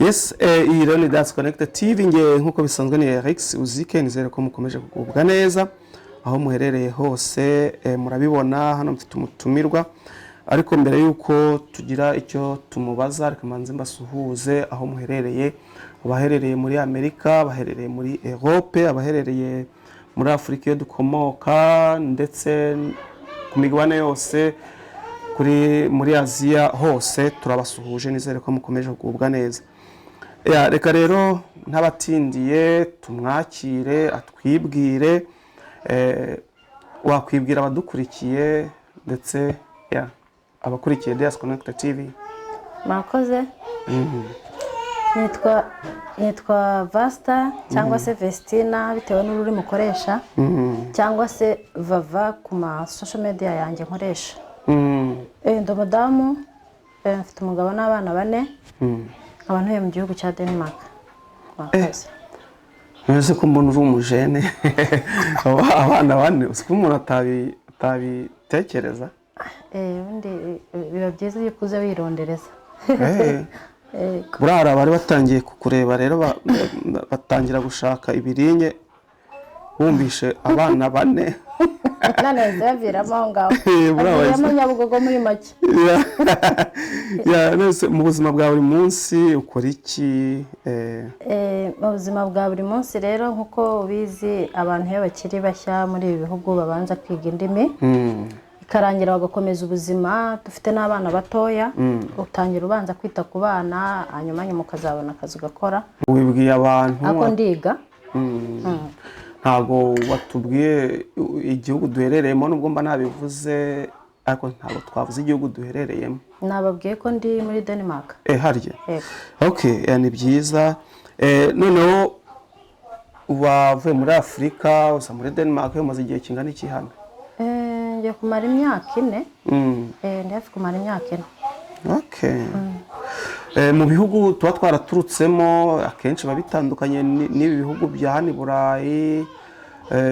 Yes, iyi rero ni Dance Connect TV nge nkuko bisanzwe ni Rex Uzike, nizere ko mukomeje kugubwa neza aho muherereye hose. Murabibona hano mfite umutumirwa, ariko mbere yuko tugira icyo tumubaza reka manze mbasuhuze aho muherereye. Abaherereye muri Amerika, abaherereye muri Europe, abaherereye muri Afrika yo dukomoka, ndetse ku migabane yose muri Aziya hose turabasuhuje, nizere ko mukomeje kugubwa neza. Reka rero ntabatindiye tumwakire atwibwire, wakwibwira abadukurikiye ndetse abakurikiye Dance Connect TV. Murakoze. Nitwa Vasta cyangwa se Vestina bitewe n'ururimi mukoresha, cyangwa se Vava ku ma social media yanjye nkoresha. Ndi umudamu, mfite umugabo n'abana 4. Abantu mu gihugu cya Denmark. Nese ko mbona uri umujene abana 4 uko umuntu atabitekereza. Undi biba byiza iyo kuze wirondereza. Burara bari batangiye kukureba rero batangira gushaka ibirinye bumvishe abana 4. Nane zaviramo aho ngaho. Buraya Nyabugogo muri make. Nese mu buzima bwa buri munsi ukora iki? Mu buzima bwa buri munsi rero nkuko ubizi abantu iyo bakiri bashya muri ibi bihugu babanza kwiga indimi. Ikarangira bagakomeza ubuzima, dufite n'abana batoya, utangira ubanza kwita ku bana, hanyuma nyuma ukazabona akazi ugakora. Wibwiye abantu ako ndiga. Ntago watubwiye igihugu duherereyemo, nubwo mba nabivuze ariko ntago twavuze igihugu duherereyemo. Nababwiye ko ndi muri Denmark. Harya. Okay, ni byiza. Noneho wavuye muri Afrika uza muri Denmark, umaze igihe kingana iki hano? Ngiye kumara imyaka 4. Ndi hafi kumara imyaka 4. Okay. Mu bihugu tuba twaraturutsemo akenshi babitandukanye n'ibi bihugu bya hano i Burayi,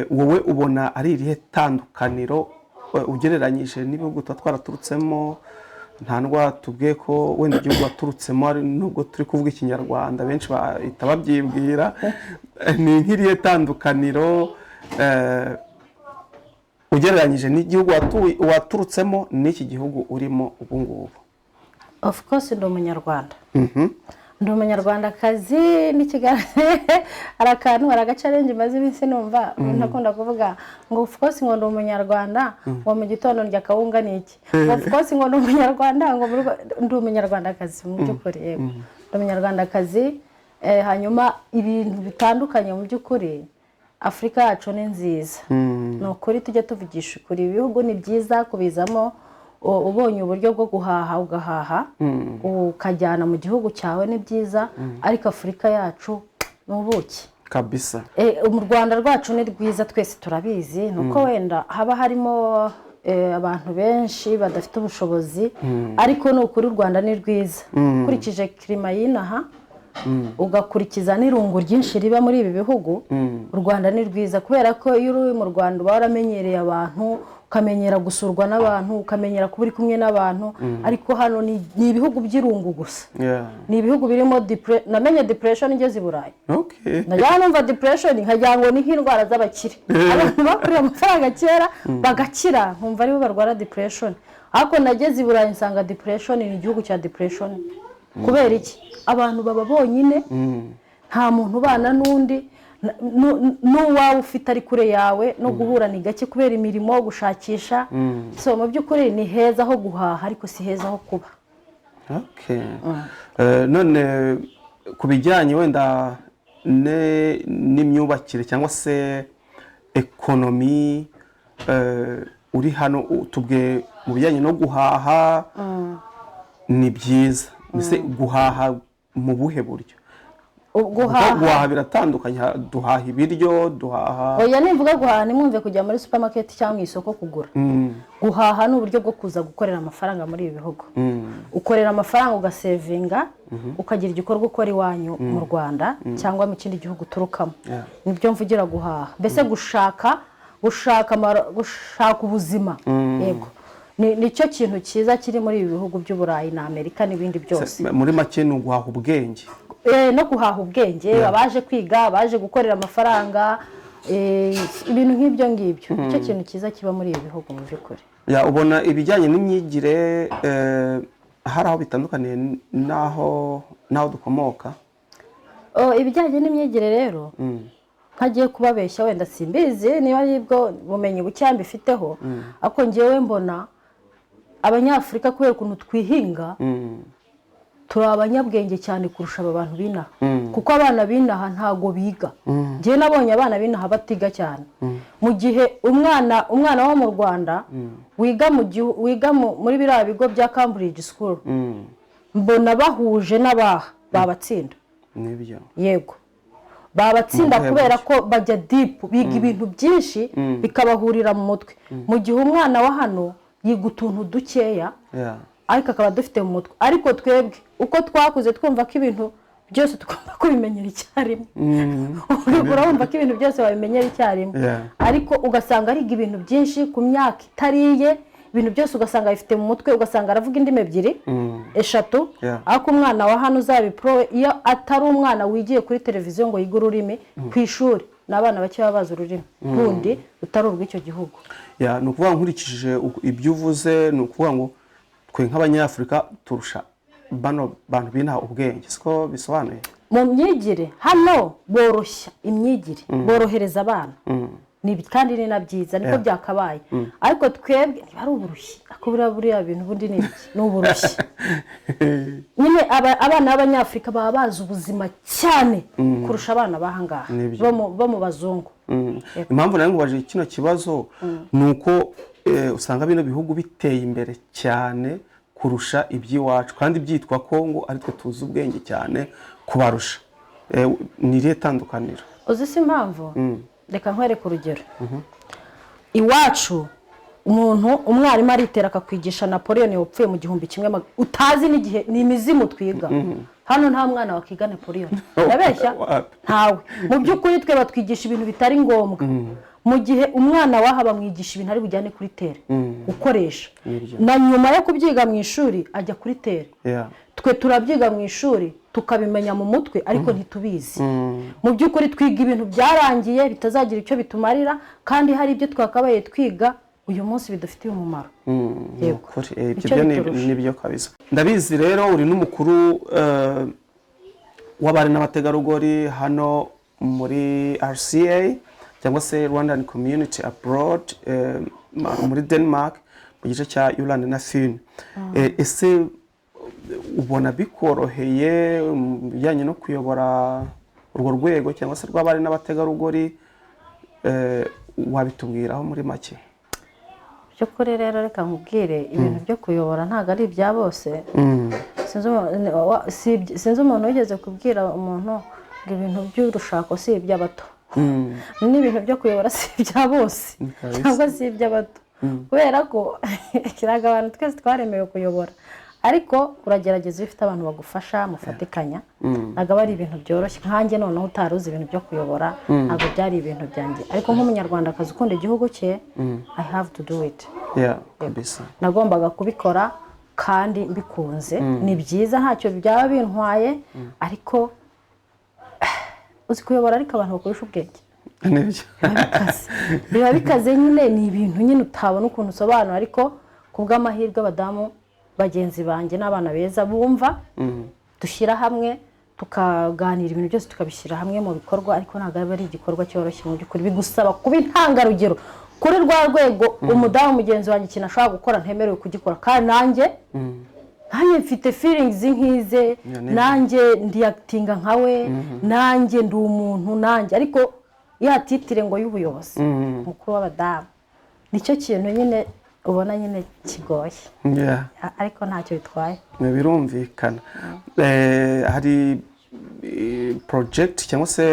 wowe ubona ari irihe tandukaniro ugereranyije n'ibihugu tuba twaraturutsemo? Nta ndwa tubwiye ko wenda igihugu waturutsemo ari nubwo turi kuvuga ikinyarwanda benshi bahita babyibwira, ni nk'irihe tandukaniro ugereranyije n'igihugu waturutsemo n'iki gihugu urimo ubu ngubu? Of course ndi umunyarwanda. Ndi umunyarwandakazi n'ikiganiro arakantu aragacarenje maze iminsi numva ntakunda kuvuga ngo of course ngo ndi umunyarwanda ngo mu gitondo ndya kawunga niki. Of course ngo ndi umunyarwanda ngo ndi umunyarwandakazi mu by'ukuri. Yego ndi umunyarwandakazi. Hanyuma ibintu bitandukanye mu by'ukuri Afrika yacu ni nziza. No kuri tujye tuvugisha kuri ibihugu ni byiza kubizamo, ubonye uburyo bwo guhaha ugahaha ukajyana mu gihugu cyawe ni byiza, ariko Afrika yacu nubuki kabisa. Mu Rwanda rwacu ni rwiza twese turabizi, nuko wenda haba harimo abantu benshi badafite ubushobozi, ariko no kuri Rwanda ni rwiza kurikije klima y'inaha, ugakurikiza n'irungu ryinshi riba muri ibi bihugu. U Rwanda ni rwiza kubera ko iyo uri mu Rwanda uba waramenyereye abantu, ukamenyera gusurwa n'abantu, ukamenyera kuba uri kumwe n'abantu, ariko hano ni ibihugu by'irungu gusa. Ni ibihugu birimo namenye depression ngeze i Burayi. Najya numva depression nkajya ngo ni nk'indwara z'abakire, abantu bakuriye amafaranga kera bagakira nkumva aribo barwara depression, ariko nageze i Burayi nsanga depression ni igihugu cya depression. Kubera iki? Abantu baba bonyine, nta muntu ubana n'undi, n'uwawe ufite ari kure yawe no guhura ni gake kubera imirimo gushakisha. So mu by'ukuri ni heza ho guhaha ariko si heza ho kuba. None ku bijyanye wenda n'imyubakire cyangwa se ekonomi uri hano, tubwe mu bijyanye no guhaha ni byiza. Mbese guhaha mu buhe buryo? Guhaha biratandukanye, duhaha ibiryo, duhaha. Oya nimvuga guhaha nimwumve kujya muri supermarket cyangwa isoko kugura. Guhaha ni uburyo bwo kuza gukorera amafaranga muri ibi bihugu. Ukorera amafaranga ugasevinga, ukagira igikorwa ukora iwanyu mu Rwanda cyangwa mu kindi gihugu turukamo. Nibyo mvugira guhaha. Mbese gushaka ubuzima. Yego. Nicyo kintu cyiza kiri muri ibi bihugu by'Uburayi na Amerika n'ibindi byose. Muri make ni uguhaha ubwenge. no guhaha ubwenge, abaje kwiga, abaje gukorera amafaranga, ibintu nk'ibyo ngibyo. Icyo kintu cyiza kiba muri ibi bihugu mu by'ukuri. Ubona ibijyanye n'imyigire hari aho bitandukaniye n'aho dukomoka? Ibijyanye n'imyigire rero ntagiye kubabeshya, wenda simbizi niba aribwo bumenyi buke mbifiteho, ariko ngewe mbona abanyafurika kubera ukuntu twihinga turi abanyabwenge cyane kurusha aba bantu binaha, kuko abana binaha ntago biga. Ngewe nabonye abana binaha batiga cyane, mu gihe umwana wo mu Rwanda wiga muri biriya bigo bya Cambridge School, mbona bahuje n'abaha babatsinda. Nibyo. Yego, babatsinda kubera ko bajya deep, biga ibintu byinshi bikabahurira mu mutwe, mu gihe umwana wa hano yiga utuntu dukeya ariko akaba dufite mu mutwe. Ariko twebwe uko twakuze twumva ko ibintu byose tugomba kubimenyera icyarimwe, urumva ko ibintu byose babimenyera icyarimwe, ariko ugasanga ariga ibintu byinshi ku myaka itariye, ibintu byose ugasanga bifite mu mutwe, ugasanga aravuga indimi ebyiri eshatu, ariko umwana wa hano uzabipro iyo atari umwana wigiye kuri televiziyo ngo yige ururimi ku ishuri, n'abana bake baba bazi ururimi rundi rutari urw'icyo gihugu. Ni ukuvuga nkurikije ibyo uvuze, ni ukuvuga ngo twe nk'abanyafurika turusha bano bantu binaha ubwenge, siko bisobanuye? Mu myigire hano boroshya imyigire, borohereza abana, kandi ni na byiza, niko byakabaye. Ariko twebwe niba ari uburushyi, ako buriya bintu ubundi ni iki? Ni uburushyi. Nyine abana b'abanyafurika baba bazi ubuzima cyane kurusha abana bahangaha bo mu bazungu. Impamvu nayo ngubaje kino kibazo ni uko usanga bino bihugu biteye imbere cyane kurusha iby'iwacu, kandi byitwa ko ngo ari twe tuzi ubwenge cyane kubarusha. Ni irihe tandukaniro? Uzi si impamvu? Reka nkwereke urugero. Iwacu umwarimu aritera akakwigisha Napoleon wapfuye mu 1100 utazi n'igihe, ni imizimu twiga. Hano nta mwana wakiga Napoleon, ndabeshya ntawe. Mu by'ukuri twe batwigisha ibintu bitari ngombwa, mu gihe umwana waha bamwigisha ibintu ari bujyane kuri tere gukoresha, na nyuma yo kubyiga mu ishuri ajya kuri tere. Twe turabyiga mu ishuri tukabimenya mu mutwe ariko ntitubizi. Mu by'ukuri twiga ibintu byarangiye bitazagira icyo bitumarira, kandi hari ibyo twakabaye twiga uyu munsi bidufitiye umumaro. Yego, ibyo nibyo kabisa. Ndabizi rero uri n'umukuru w'abari n'abategarugori hano muri RCA cyangwa se Rwandan Community Abroad muri Denmark mu gice cya Jylland na Fyn. Ese ubona bikoroheye mu bijyanye no kuyobora urwo rwego cyangwa se rw'abari n'abategarugori? Wabitubwiraho muri make? Byo kuri rero reka nkubwire, ibintu byo kuyobora ntago ari ibya bose. Sinzi umuntu wigeze kubwira umuntu ngo ibintu by'urushako si iby'abato. N'ibintu byo kuyobora si ibya bose cyangwa si iby'abato, kubera ko kiraga abantu twese twaremewe kuyobora, ariko uragerageza ufite abantu bagufasha mufatikanya. Ntago ari ibintu byoroshye, nkanjye noneho utaruzi ibintu byo kuyobora ntago byari ibintu byanjye, ariko nk'umunyarwandakazi ukunda igihugu cye I have to do it. Kabisa. Nagombaga kubikora kandi mbikunze. Ni byiza ntacyo byaba bintwaye, ariko uzi kuyobora ariko abantu bakoresha ubwenge. Biba bikaze nyine, ni ibintu nyine utabona ukuntu usobanura, ariko kubw'amahirwe abadamu bagenzi banjye n'abana beza bumva, dushyira hamwe tukaganira ibintu byose tukabishyira hamwe mu bikorwa, ariko ntabwo ari igikorwa cyoroshye mu by'ukuri, bigusaba kuba intangarugero kuri rwa rwego umudamu mugenzi wanjye ikintu ashobora gukora ntemerewe kugikora, kandi nanjye mfite feelings nk'ize, nanjye ndi actinga nkawe, nanjye ndi umuntu nanjye, ariko yatitire ngo y'ubuyobozi mukuru w'abadamu, nicyo kintu nyine ubona nyine kigoye. Ariko ntacyo bitwaye, birumvikana. Hari project cyangwa se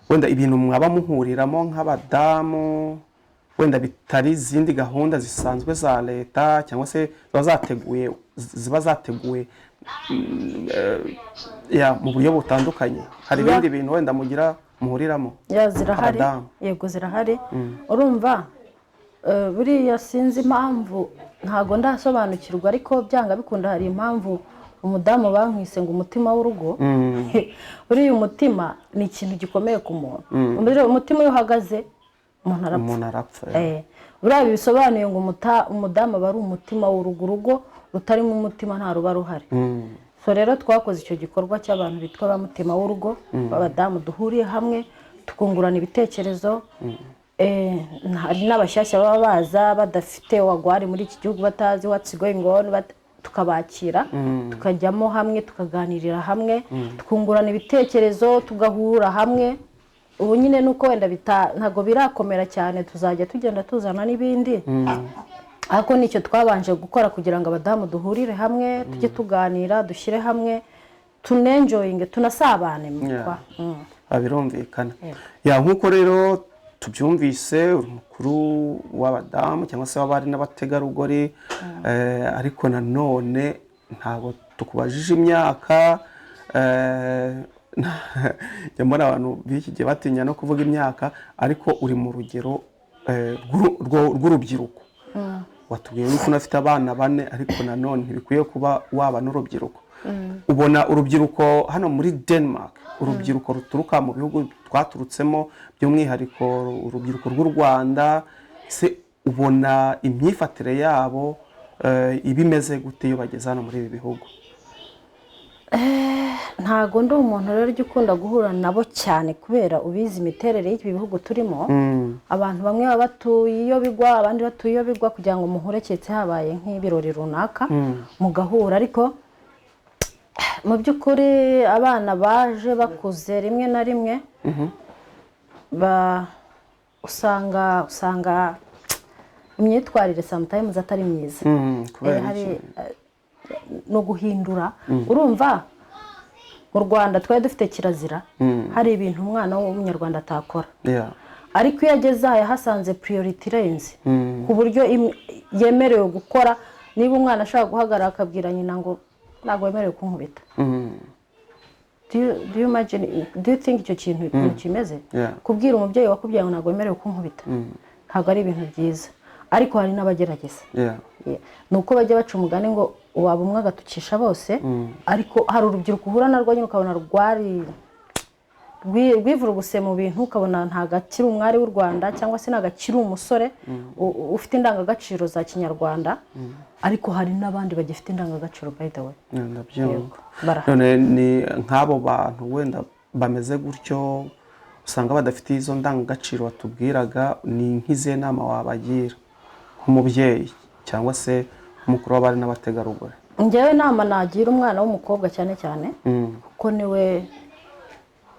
wenda ibintu mwaba muhuriramo nk'abadamu, wenda bitari izindi gahunda zisanzwe za leta cyangwa se ziba zateguwe mu buryo butandukanye? Hari ibindi bintu wenda muhuriramo? Zirahari. Yego zirahari. Urumva buriya sinzi impamvu, ntago ndasobanukirwa, ariko byanga bikunda hari impamvu umudamu bankwise ngo umutima w'urugo uriya umutima ni ikintu gikomeye ku muntu umutima iyo uhagaze umuntu arapfa buriya bisobanuye ngo umudamu aba ari umutima w'urugo urugo rutarimo umutima nta ruba ruhari so rero twakoze icyo gikorwa cy'abantu bitwa ba mutima w'urugo abadamu duhuriye hamwe tukungurana ibitekerezo hari n'abashyashya baba baza badafite wagwari muri iki gihugu batazi what's going on tukabakira tukajyamo hamwe tukaganirira hamwe tukungurana ibitekerezo tugahura hamwe ubu nyine nuko wenda ntago birakomera cyane tuzajya tugenda tuzana n'ibindi ariko nicyo twabanje gukora kugira ngo abadamu duhurire hamwe tujye tuganira dushyire hamwe tunenjoyinge tunasabane birumvikana nk'uko rero tubyumvise umukuru w'abadamu cyangwa se w'abari n'abategarugori ariko nanone ntabwo tukubajije imyaka mbona abantu b'iki gihe batinya no kuvuga imyaka ariko uri mu rugero rw'urubyiruko watubwiye yuko unafite abana 4 ariko nanone ntibikwiye kuba waba n'urubyiruko ubona urubyiruko hano muri Denmark urubyiruko ruturuka mu bihugu twaturutsemo by'umwihariko urubyiruko rw'u Rwanda se ubona imyifatire yabo ibimeze gute iyo bageze hano muri ibi bihugu ntago ndi umuntu rero ukunda guhura nabo cyane kubera ubizi imiterere y'ibi bihugu turimo abantu bamwe baba batuye iyo bigwa abandi batuye iyo bigwa kugira ngo muhureketse habaye nk'ibirori runaka mugahura ariko mu by'ukuri abana baje bakuze rimwe na rimwe usanga imyitwarire sometimes atari myiza hari no guhindura urumva mu Rwanda twari dufite kirazira hari ibintu umwana w'umunyarwanda atakora ariko iyo ageze aha yahasanze priority range ku buryo yemerewe gukora niba umwana ashaka guhagarara akabwira nyina ngo ntabwo wemerewe kunkubita do you think icyo kintu kimeze kubwira umubyeyi wakubyaye ngo ntabwo wemerewe kunkubita ntabwo ari ibintu byiza ariko hari n'abagerageza nuko bajya baca umugani ngo waba umwe agatukisha bose ariko hari urubyiruko uhura narwo nyine ukabona rwivuruguse mu bintu ukabona ntagakiri umwari w'u Rwanda cyangwa se ntagakiri umusore ufite indangagaciro za kinyarwanda ariko hari n'abandi bagifite indangagaciro by the way none ni nk'abo bantu wenda bameze gutyo usanga badafite izo ndangagaciro watubwiraga ni nk'izihe nama wabagira nk'umubyeyi cyangwa se umukuru w'abari n'abategarugori njyewe inama nagira umwana w'umukobwa cyane cyane kuko niwe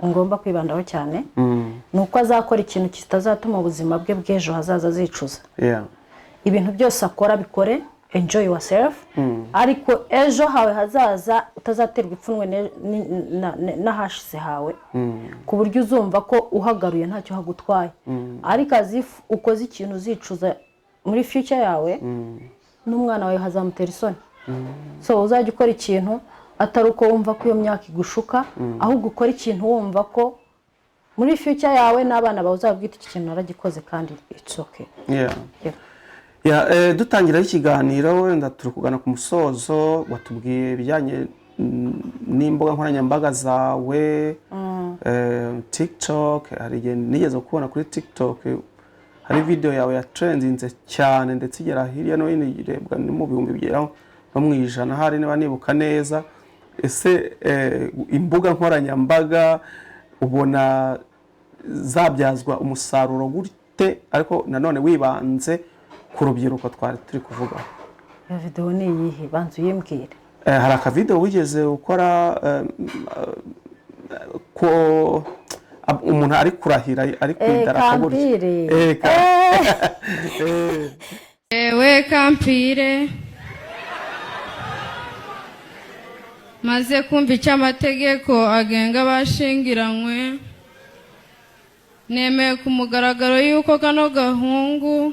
ngomba kwibandaho cyane nuko azakora ikintu kitazatuma ubuzima bwe bw'ejo hazaza zicuza ibintu byose akora bikore enjoy yourself ariko ejo hawe hazaza utazaterwa ipfunwe n'ahashize hawe ku buryo uzumva ko uhagaruye ntacyo hagutwaye ariko azifu ukoze ikintu uzicuza muri future yawe n'umwana wawe hazamutera isoni so uzajya ukora ikintu atari uko wumva ko iyo myaka igushuka ahubwo ukora ikintu wumva ko muri future yawe n'abana bawe uzabwita iki kintu naragikoze kandi it's okay dutangira ikiganiro wenda turi kugana ku musozo watubwiye ibijyanye n'imbuga nkoranyambaga zawe TikTok hari igihe nigeze kubona kuri TikTok hari video yawe ya trendinze cyane ndetse igera hirya no hino irebwa no mu bihumbi bigeraho no mu ijana hari niba nibuka neza ese imbuga nkoranyambaga ubona zabyazwa umusaruro gute ariko nanone wibanze ku rubyiruko twari turi kuvuga iyo video ni iyihe banzu yimbwire hari akavideo wigeze ukora ko umuntu ari kurahira ari kwidara kampire ewe kampire maze kumva icyo amategeko agenga abashingiranywe nemeye ku mugaragaro yuko kano gahungu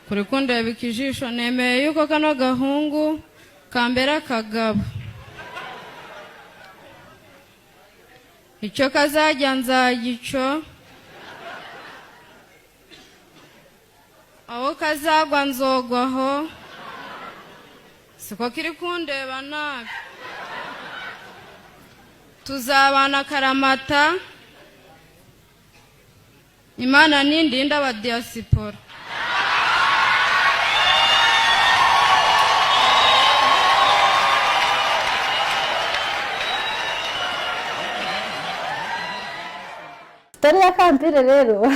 kuri kundeba ikijisho nemeye yuko kano gahungu kambera akagabo icyo kazajya nzagico aho kazagwa nzogwaho siko kiri kundeba nabi tuzabana karamata Imana nindinda aba diaspora Tari ya kampire rero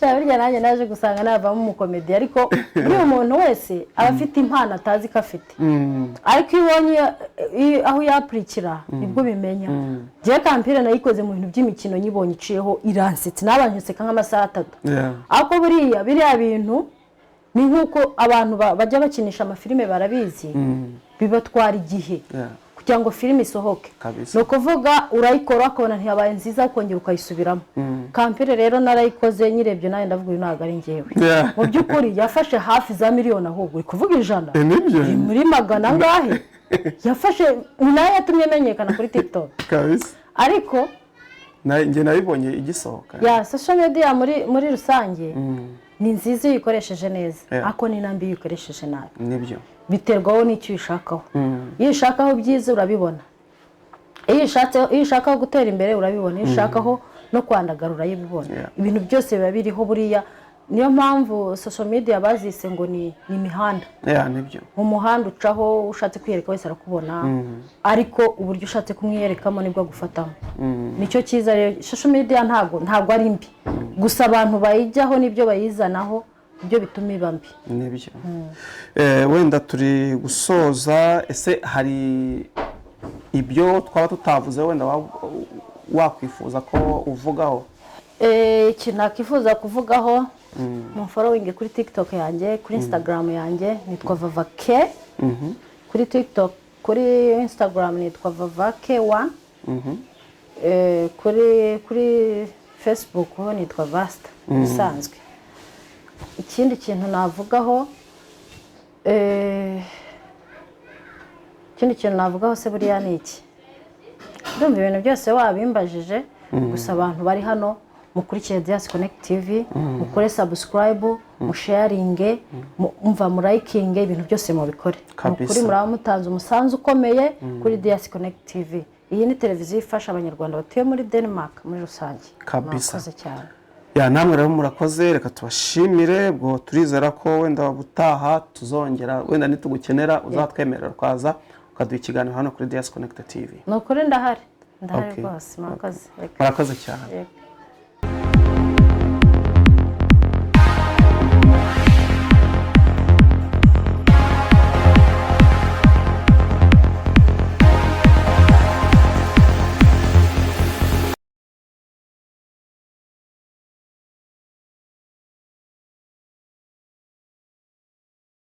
shabirya nanjye naje gusanga navamo umukomedi ariko buri umuntu wese aba afite impano atazi ko afite ariko ibonye aho yaprikira nibwo bimenya je kampire nayikoze mu bintu by'imikino nyibonye iciyeho iransetse nabanyuseka nk'amasaha 3 ako biriya bintu ni nkuko abantu bajya bakinisha amafilime barabizi bibatwara igihe kugira ngo filime isohoke no kuvuga urayikora akabona ntiyabaye nziza ukongera ukayisubiramo kampire rero narayikoze nyirebye naye ndavuga uyu ntago ari ngewe mu by'ukuri yafashe hafi za miliyoni ahubwo kuvuga 100 muri magana ngahe yafashe naye yatumye menyekana kuri TikTok kabisa ariko nge nabibonye igisohoka ya social media muri rusange ni nziza iyo uyikoresheje neza ako ni nambi iyo uyikoresheje nabi nibyo biterwaho n'icyo ushakaho iyo ushakaho byiza urabibona iyo ushakaho gutera imbere urabibona iyo ushakaho no kwandagara urayibibona ibintu byose biba biriho buriya niyo mpamvu social media bazise ngo ni imihanda nibyo umuhanda ucaho ushatse kwiyereka wese arakubona ariko uburyo ushatse kumwiyerekamo nibwo agufatamo nicyo cyiza rero social media ntago ari mbi gusa abantu bayijyaho nibyo bayizanaho ibyo bituma iba mbi nibyo wenda turi gusoza ese hari ibyo twaba tutavuze wenda wakwifuza ko uvugaho ikintu nakifuza kuvugaho mu following kuri TikTok yanjye kuri Instagram yanjye nitwa vavake kuri TikTok kuri Instagram nitwa vavake1 kuri Facebook nitwa vasta bisanzwe ikindi kintu navugaho se buriya ni iki ndumva ibintu byose wabimbajije gusa abantu bari hano mukurikire Dias Connect TV mukore subscribe musharinge mumva murayikinge ibintu byose mubikore kuri muraba mutanze umusanzu ukomeye kuri Dias Connect TV iyi ni televiziyo ifasha abanyarwanda batuye muri Denmark muri rusange kabisa cyane namwe rero murakoze reka tubashimire bwo turizera ko wenda butaha tuzongera wenda nitugukenera uzatwemerera kwaza ukaduha ikiganiro hano kuri Dias Connect TV nukuri ndahari rwose murakoze cyane